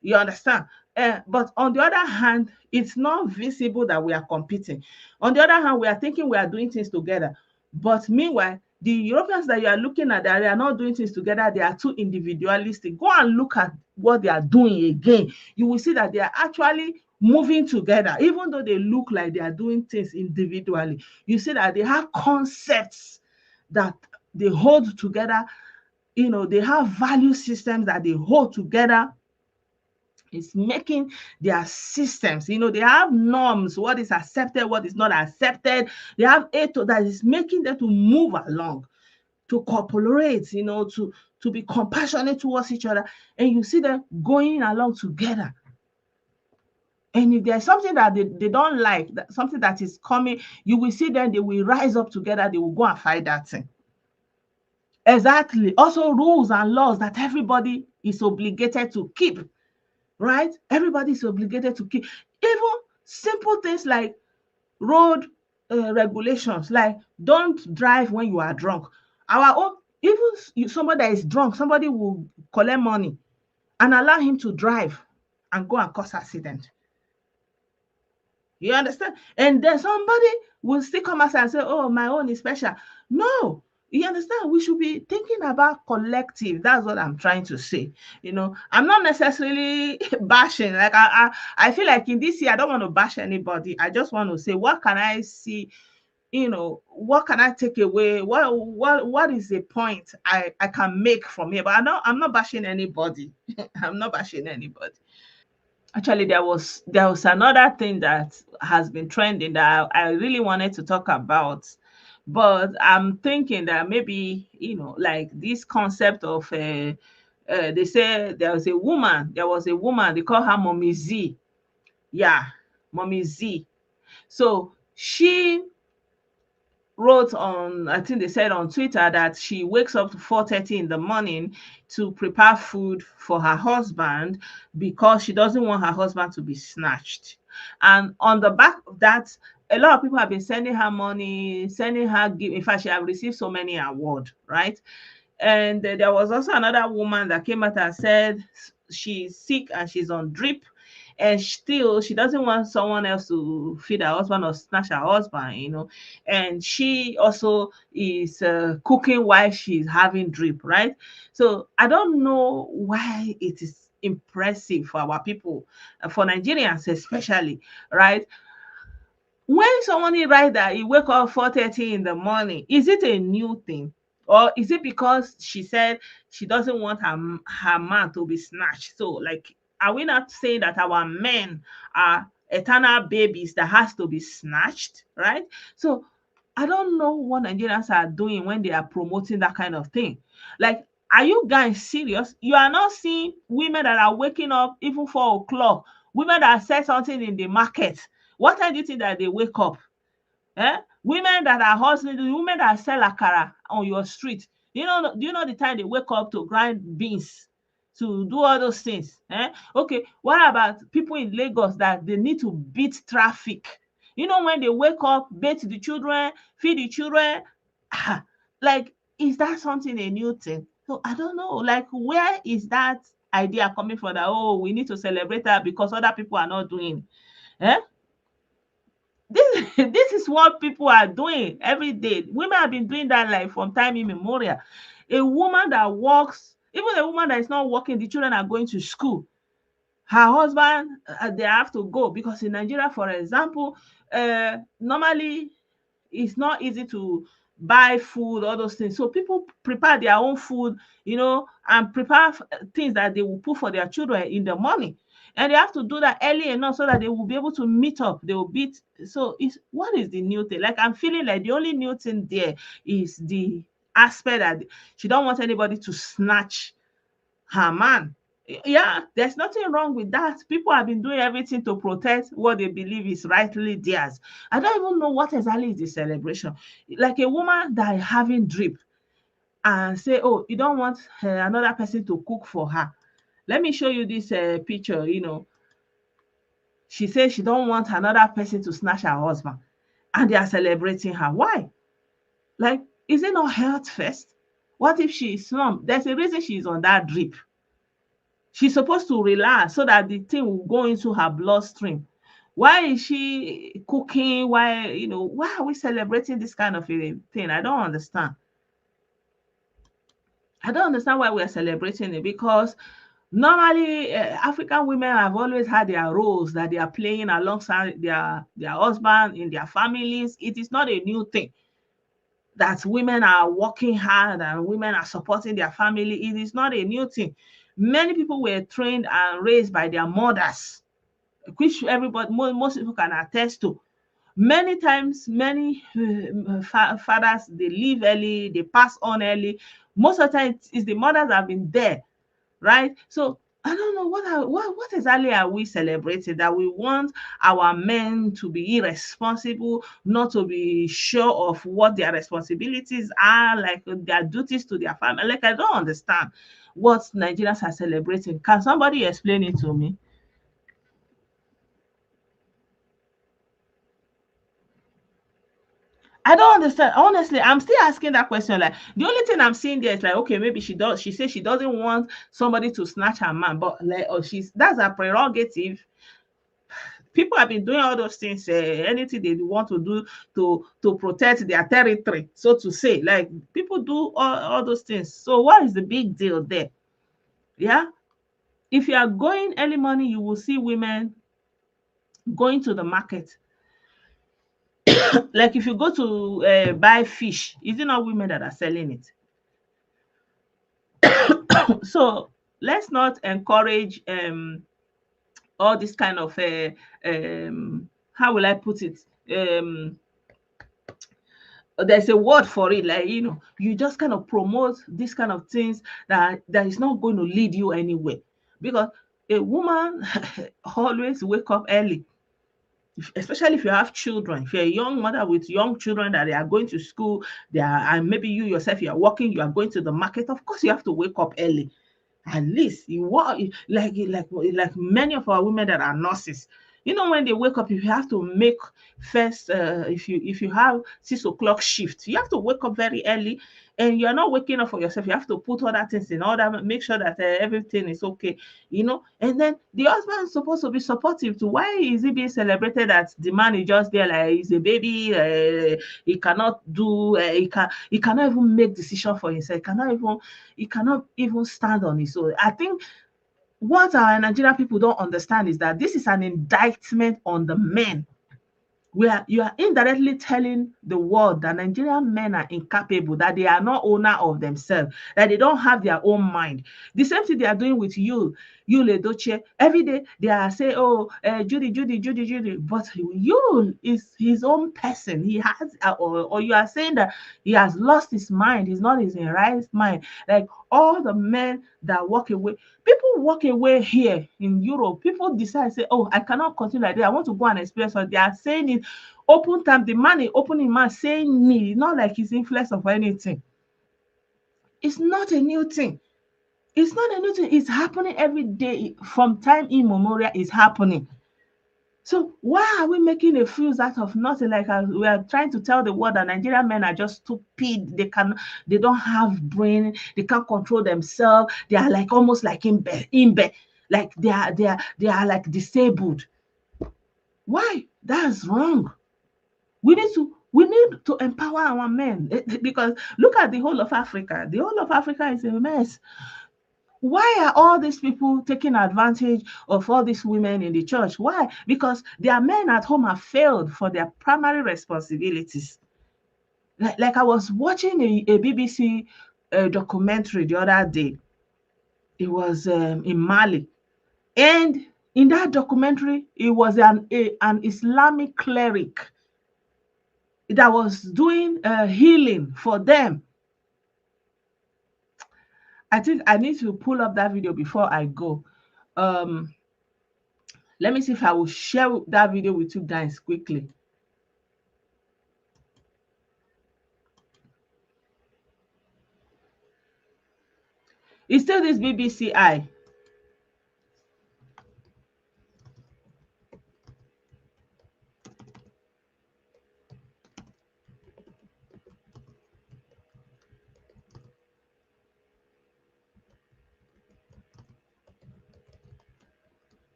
S1: You understand? But on the other hand, it's not visible that we are competing. On the other hand, we are thinking we are doing things together. But meanwhile, the Europeans that you are looking at, they are not doing things together. They are too individualistic. Go and look at what they are doing again. You will see that they are actually moving together, even though they look like they are doing things individually. You see that they have concepts that they hold together. They have value systems that they hold together. It's making their systems, they have norms, what is accepted, what is not accepted. They have that is making them to move along, to cooperate, to be compassionate towards each other. And you see them going along together. And if there's something that they don't like, something that is coming, you will see them, they will rise up together, they will go and fight that thing. Exactly. Also rules and laws that everybody is obligated to keep. Right? Everybody is obligated to keep. Even simple things like road regulations, like don't drive when you are drunk. Our own, even somebody that is drunk, somebody will collect money and allow him to drive and go and cause accident. You understand? And then somebody will still come outside and say, oh, my own is special. No, you understand? We should be thinking about collective. That's what I'm trying to say. I'm not necessarily bashing. Like I feel like in this year, I don't want to bash anybody. I just want to say, what can I see? What can I take away? What is the point I can make from here? But I'm not bashing anybody. I'm not bashing anybody. Actually, there was another thing that has been trending that I really wanted to talk about, but I'm thinking that maybe like this concept of they say there was a woman they call her Mommy Z. Yeah, Mommy Z. So she wrote on, I think they said on Twitter, that she wakes up to 4:30 in the morning to prepare food for her husband because she doesn't want her husband to be snatched. And on the back of that, a lot of people have been sending her money, sending her gift. In fact, she has received so many awards, right? And there was also another woman that came out and said she's sick and she's on drip, and still she doesn't want someone else to feed her husband or snatch her husband. And she also is cooking while she's having drip, right? So I don't know why it is impressive for our people, for Nigerians especially, right? When someone write that he wake up 4:30 in the morning, is it a new thing? Or is it because she said she doesn't want her man to be snatched? So, like, are we not saying that our men are eternal babies that has to be snatched, right? So, I don't know what Nigerians are doing when they are promoting that kind of thing. Like, are you guys serious? You are not seeing women that are waking up even 4 o'clock, women that sell something in the market. What time do you think that they wake up? Women that are hustling, the women that sell akara on your street, do you know the time they wake up to grind beans to do all those things. Okay, what about people in Lagos that they need to beat traffic? When they wake up, bathe the children, feed the children, like, is that something a new thing? So I don't know, like, where is that idea coming from, that, oh, we need to celebrate that because other people are not doing? This is what people are doing every day. Women have been doing that, like, from time immemorial. A woman that works, even a woman that is not working, the children are going to school. Her husband, they have to go, because in Nigeria, for example, normally it's not easy to buy food, all those things. So people prepare their own food, and prepare things that they will put for their children in the morning. And they have to do that early enough so that they will be able to meet up. They will beat. So what is the new thing? Like, I'm feeling like the only new thing there is the aspect that she don't want anybody to snatch her man. Yeah, there's nothing wrong with that. People have been doing everything to protect what they believe is rightly theirs. I don't even know what exactly is the celebration. Like a woman that is having drip and say, oh, you don't want another person to cook for her. Let me show you this picture. She says she don't want another person to snatch her husband, and they are celebrating her. Why? Like, is it not health first? What if she is slumped? There's a reason she's on that drip. She's supposed to relax so that the thing will go into her bloodstream. Why is she cooking? Why are we celebrating this kind of a thing? I don't understand. I don't understand why we're celebrating it, because normally African women have always had their roles that they are playing alongside their husband in their families. It is not a new thing that women are working hard and women are supporting their family. It is not a new thing. Many people were trained and raised by their mothers, which everybody, most people can attest to. Many times, many fathers, they leave early, they pass on early. Most of the time, it's the mothers that have been there, right? So I don't know what exactly are we celebrating, that we want our men to be irresponsible, not to be sure of what their responsibilities are, like their duties to their family. Like, I don't understand what Nigerians are celebrating. Can somebody explain it to me? I don't understand. Honestly, I'm still asking that question. Like, the only thing I'm seeing there is like, okay, maybe she says she doesn't want somebody to snatch her man, but like, that's her prerogative. People have been doing all those things, anything they want to do to protect their territory, so to say. Like, people do all those things. So what is the big deal there? Yeah. If you are going early morning, you will see women going to the market. Like, if you go to buy fish, is it not women that are selling it? So let's not encourage all this kind of how will I put it? There's a word for it, like, you just kind of promote this kind of things that is not going to lead you anywhere. Because a woman always wake up early, especially if you have children. If you're a young mother with young children that they are going to school, and maybe you yourself, you are working, you are going to the market, of course you have to wake up early. At least you work, like many of our women that are nurses. When they wake up, if you have to make first, if you have 6 o'clock shift, you have to wake up very early, and you're not waking up for yourself. You have to put other things in order, make sure that everything is okay. And then the husband is supposed to be supportive too. Why is he being celebrated that the man is just there like he's a baby? He cannot do. He cannot even make decision for himself. He cannot even stand on his own. I think what our Nigerian people don't understand is that this is an indictment on the men, where you are indirectly telling the world that Nigerian men are incapable, that they are not owner of themselves, that they don't have their own mind. The same thing they are doing with you, Ledoche. Every day they are saying, oh, Judy. But you is his own person. He has, or you are saying that he has lost his mind. He's not in his right mind. Like all the men that walk away, people walk away here in Europe. People decide, say, oh, I cannot continue like that. I want to go and experience what they are saying. It open time, the man is opening man saying me, not like he's influence of anything. It's not a new thing. It's not a new thing. It's happening every day from time immemorial. It's happening. So why are we making a fuss out of nothing? Like we are trying to tell the world that Nigerian men are just stupid. They don't have brain. They can't control themselves. They are like almost like imbe, like they are like disabled. Why? That's wrong. We need to empower our men, because look at the whole of Africa. The whole of Africa is a mess. Why are all these people taking advantage of all these women in the church? Why? Because their men at home have failed for their primary responsibilities. Like I was watching a BBC documentary the other day. It was in Mali. And in that documentary, it was an Islamic cleric that was doing healing for them. I think I need to pull up that video before I go. Let me see if I will share that video with you guys quickly. It's still this BBC Eye.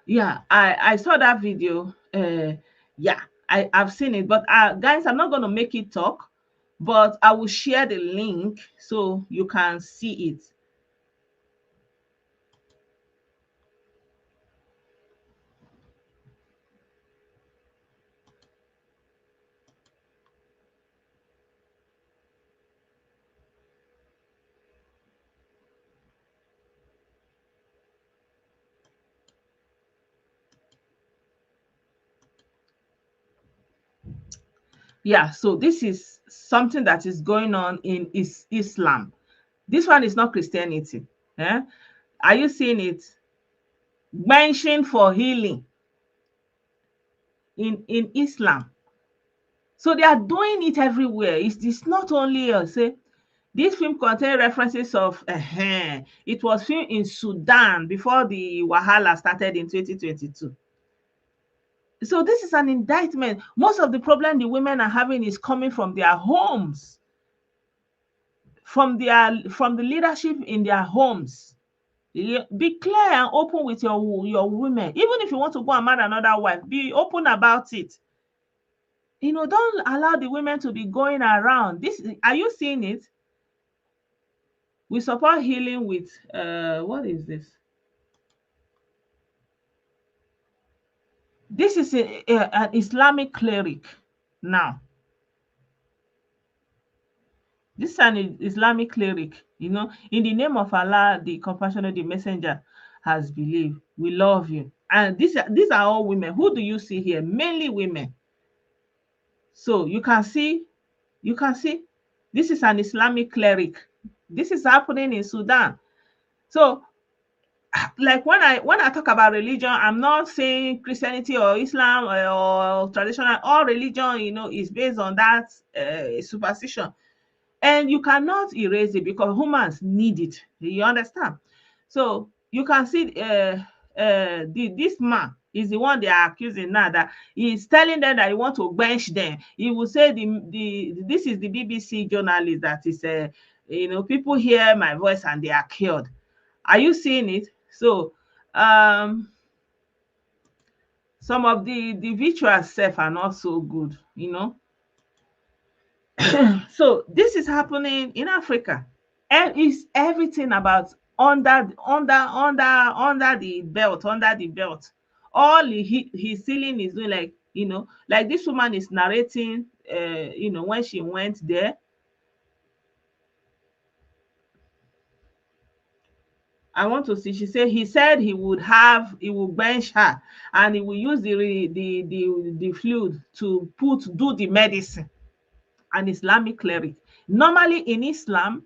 S1: Yeah, I saw that video. Yeah, I've seen it, but guys, I'm not going to make it talk, but I will share the link so you can see it. Yeah, so this is something that is going on in Islam. This one is not Christianity. Eh? Are you seeing it? Mentioned for healing in Islam. So they are doing it everywhere. It's not only say this film contains references of it was filmed in Sudan before the Wahala started in 2022. So this is an indictment. Most of the problem the women are having is coming from their homes, from the leadership in their homes. Be clear and open with your women. Even if you want to go and marry another wife, be open about it. Don't allow the women to be going around. Are you seeing it? We support healing with what is this? This is an Islamic cleric now. This is an Islamic cleric, in the name of Allah, the compassionate, the messenger has believed. We love you. And these are all women. Who do you see here? Mainly women. So you can see, this is an Islamic cleric. This is happening in Sudan. So like when I talk about religion, I'm not saying Christianity or Islam or traditional. All religion, is based on that superstition, and you cannot erase it because humans need it. You understand? So you can see this man is the one they are accusing now, that he's telling them that he want to bench them. He will say this is the BBC journalist that is people hear my voice and they are killed. Are you seeing it? So some of the visuals self are not so good, So this is happening in Africa, and it's everything about under the belt. All his ceiling is doing, like like this woman is narrating when she went there. I want to see. She said he said he will bench her, and he will use the fluid to do the medicine. An Islamic cleric. Normally in Islam,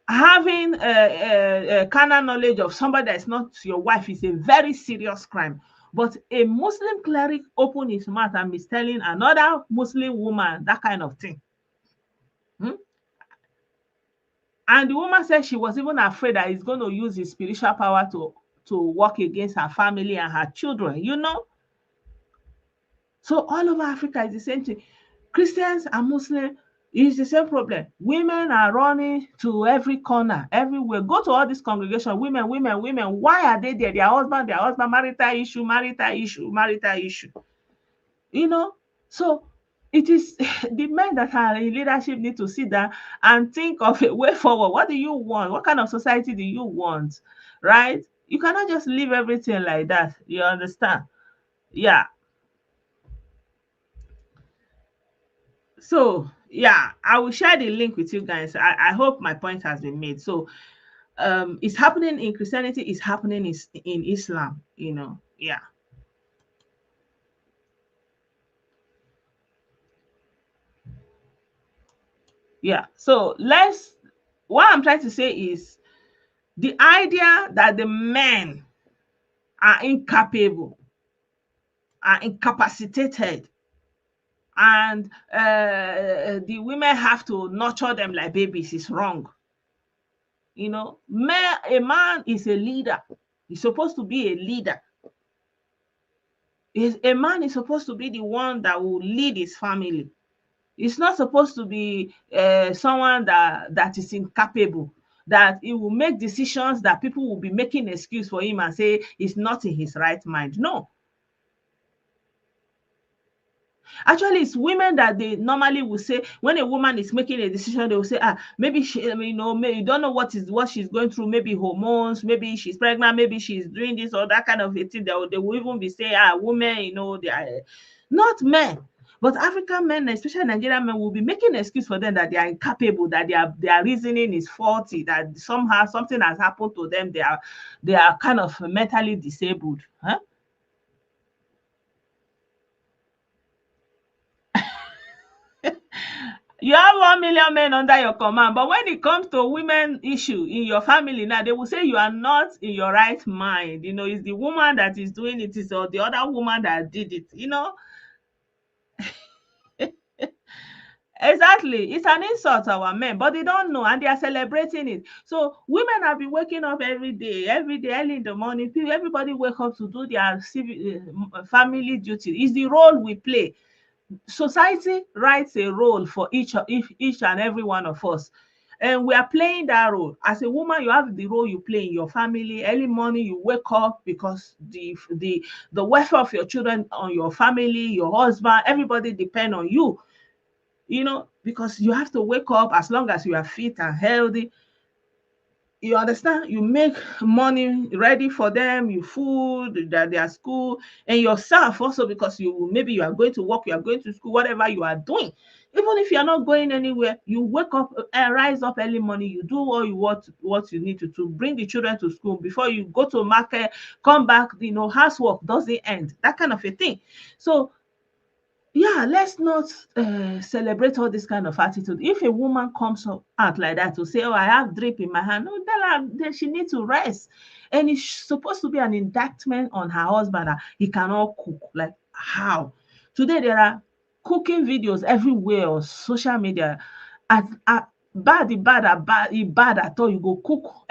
S1: having a carnal knowledge of somebody that is not your wife is a very serious crime. But a Muslim cleric opened his mouth and is telling another Muslim woman that kind of thing. And the woman said she was even afraid that he's going to use his spiritual power to work against her family and her children, you know. So all over Africa is the same thing. Christians and Muslims is the same problem. Women are running to every corner, everywhere. Go to all these congregations, women, women, women. Why are they there? Their husband, marital issue, marital issue, marital issue. You know, so it is the men that are in leadership need to sit down and think of a way forward. What do you want? What kind of society do you want? Right? You cannot just leave everything like that. You understand? Yeah. So yeah, I will share the link with you guys. I hope my point has been made. So it's happening in Christianity, it's happening in Islam, you know. Yeah. Yeah. So what I'm trying to say is the idea that the men are incapable, are incapacitated, and the women have to nurture them like babies is wrong. You know, a man is a leader. He's supposed to be a leader. A man is supposed to be the one that will lead his family. It's not supposed to be someone that is incapable, that he will make decisions that people will be making excuse for him and say he's not in his right mind. No. Actually, it's women that they normally will say when a woman is making a decision, they will say, maybe she, you know, maybe you don't know what she's going through, maybe hormones, maybe she's pregnant, maybe she's doing this or that kind of a thing. They will even be saying, women, you know, they are not men. But African men, especially Nigerian men, will be making an excuse for them that they are incapable, that their reasoning is faulty, that somehow something has happened to them. They are kind of mentally disabled. Huh? You have 1 million men under your command, but when it comes to women issue in your family now, they will say you are not in your right mind. You know, it's the woman that is doing it, is or the other woman that did it, you know. Exactly. It's an insult to our men, but they don't know and they are celebrating it. So women have been waking up every day, early in the morning. Everybody wake up to do their family duty. It's the role we play. Society writes a role for each and every one of us, and we are playing that role. As a woman, you have the role you play in your family. Early morning you wake up because the welfare of your children, on your family, your husband, everybody depend on you, you know, because you have to wake up. As long as you are fit and healthy, you understand, you make money ready for them, you food their school, and yourself also, because maybe you are going to work, you are going to school, whatever you are doing. Even if you are not going anywhere, you wake up and rise up early morning, you do what you need to bring the children to school before you go to market, come back, you know, housework doesn't end, that kind of a thing. So yeah, let's not celebrate all this kind of attitude. If a woman comes out like that to say, "Oh, I have drip in my hand," no, tell her that she needs to rest. And it's supposed to be an indictment on her husband that he cannot cook. Like how? Today there are cooking videos everywhere on social media. Bad at all. You go cook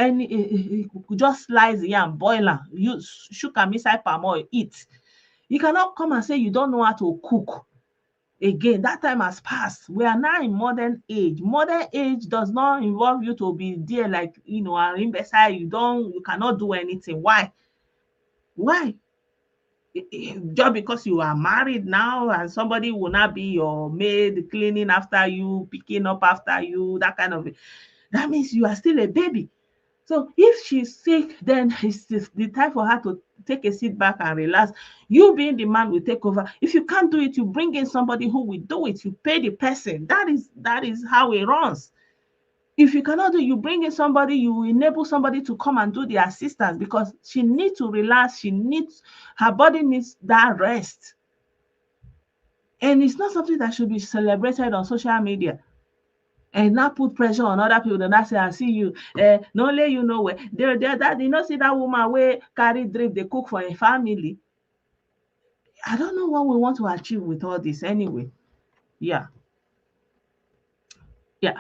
S1: just slice the yam, boil am, use sugar inside palm oil, eat. You cannot come and say you don't know how to cook. Again, that time has passed. We are now in modern age. Modern age does not involve you to be there like, you know, an imbecile. You cannot do anything. Why? Why? Just because you are married now and somebody will not be your maid, cleaning after you, picking up after you, that kind of, that means you are still a baby. So if she's sick, then it's the time for her to take a seat back and relax. You being the man will take over. If you can't do it, you bring in somebody who will do it. You pay the person. That is how it runs. If you cannot do it, you bring in somebody, you enable somebody to come and do the assistance, because she needs to relax. Her body needs that rest. And it's not something that should be celebrated on social media and not put pressure on other people. Then I say, I see you. No let you know where. That you know, see that woman where carry drip, they cook for a family. I don't know what we want to achieve with all this anyway. Yeah. Yeah.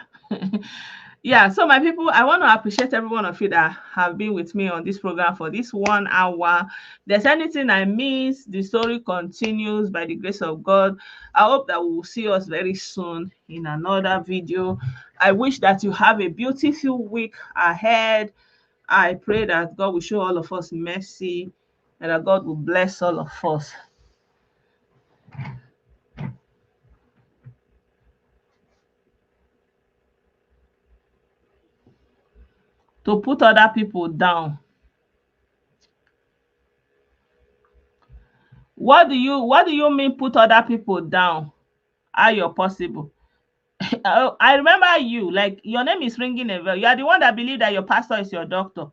S1: Yeah, so my people, I want to appreciate every one of you that have been with me on this program for this 1 hour. There's anything I missed, the story continues by the grace of God. I hope that we will see us very soon in another video. I wish that you have a beautiful week ahead. I pray that God will show all of us mercy and that God will bless all of us. To put other people down. What do you mean put other people down? How you're possible? I remember you, like your name is ringing a bell. You are the one that believe that your pastor is your doctor.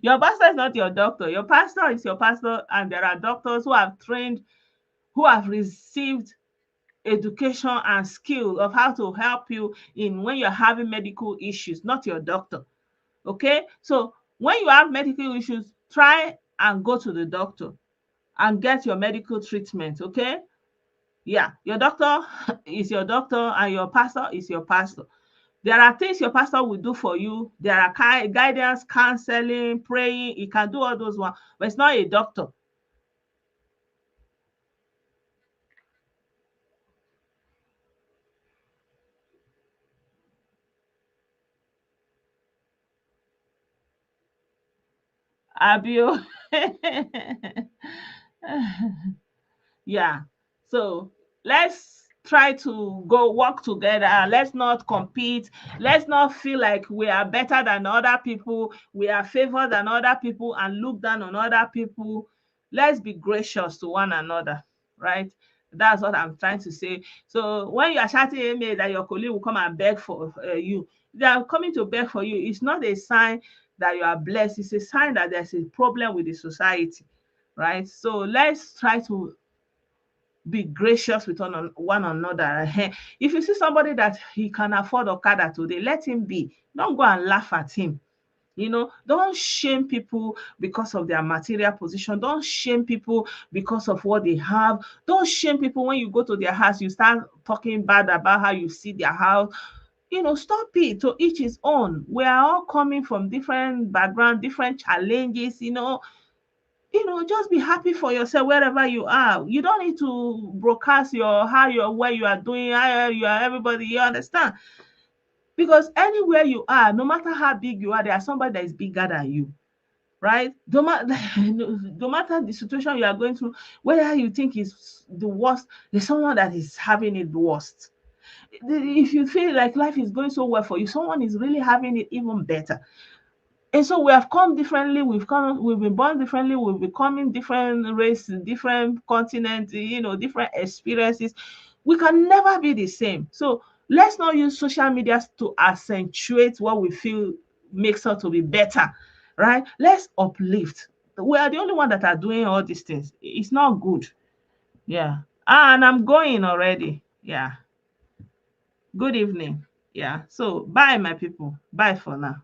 S1: Your pastor is not your doctor. Your pastor is your pastor, and there are doctors who have trained, who have received education and skill of how to help you in when you're having medical issues, not your doctor. Okay, so when you have medical issues, try and go to the doctor and get your medical treatment. Okay, yeah, your doctor is your doctor and your pastor is your pastor. There are things your pastor will do for you. There are guidance, counseling, praying. He can do all those ones, but it's not a doctor. Abio. Yeah. So let's try to go work together. Let's not compete. Let's not feel like we are better than other people. We are favored than other people and look down on other people. Let's be gracious to one another, right? That's what I'm trying to say. So when you are shouting email that your colleague will come and beg for you, they are coming to beg for you. It's not a sign that you are blessed. It's a sign that there's a problem with the society, right? So let's try to be gracious with one another. If you see somebody that he can afford Okada today, let him be. Don't go and laugh at him. Don't shame people because of their material position. Don't shame people because of what they have. Don't shame people when you go to their house, you start talking bad about how you see their house. Stop it. To each his own. We are all coming from different background, different challenges. Just be happy for yourself wherever you are. You don't need to broadcast where you are doing, how you are, everybody, you understand? Because anywhere you are, no matter how big you are, there's somebody that is bigger than you, right? No matter the situation you are going through, whether you think is the worst, there's someone that is having it the worst. If you feel like life is going so well for you, someone is really having it even better. And so we have come differently, we've been born differently, we've becoming different races, different continents, different experiences. We can never be the same. So let's not use social media to accentuate what we feel makes us to be better, right? Let's uplift. We are the only one that are doing all these things. It's not good. Yeah. And I'm going already. Yeah. Good evening. Yeah. So bye, my people. Bye for now.